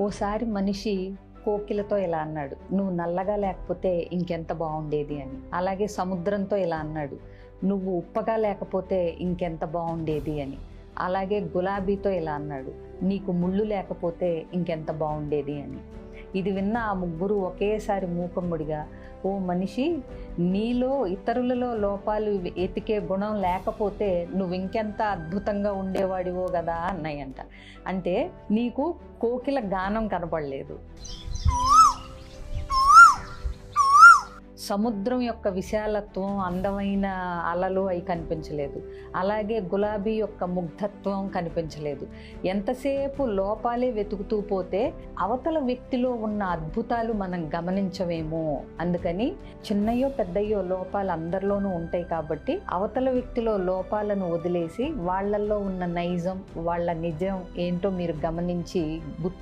ఓసారి మనిషి కోకిలతో ఇలా అన్నాడు, నువ్వు నల్లగా లేకపోతే ఇంకెంత బాగుండేది అని. అలాగే సముద్రంతో ఇలా అన్నాడు, నువ్వు ఉప్పగా లేకపోతే ఇంకెంత బాగుండేది అని. అలాగే గులాబీతో ఇలా అన్నాడు, నీకు ముళ్ళు లేకపోతే ఇంకెంత బాగుండేది అని. ఇది విన్న ఆ ముగ్గురు ఒకేసారి మూకమ్ముడిగా, ఓ మనిషి, నీలో ఇతరులలో లోపాలు ఎతికే గుణం లేకపోతే నువ్వు ఇంకెంత అద్భుతంగా ఉండేవాడివో కదా అన్నాయంట. అంటే నీకు కోకిల గానం కనపడలేదు, సముద్రం యొక్క విశాలత్వం, అందమైన అలలు అవి కనిపించలేదు. అలాగే గులాబీ యొక్క ముగ్ధత్వం కనిపించలేదు. ఎంతసేపు లోపాలే వెతుకుతూ పోతే అవతల వ్యక్తిలో ఉన్న అద్భుతాలు మనం గమనించవేమో. అందుకని చిన్నయో పెద్దయో లోపాలు అందరిలోనూ ఉంటాయి కాబట్టి అవతల వ్యక్తిలో లోపాలను వదిలేసి వాళ్ళల్లో ఉన్న నైజం, వాళ్ళ నిజం ఏంటో మీరు గమనించి గుర్తి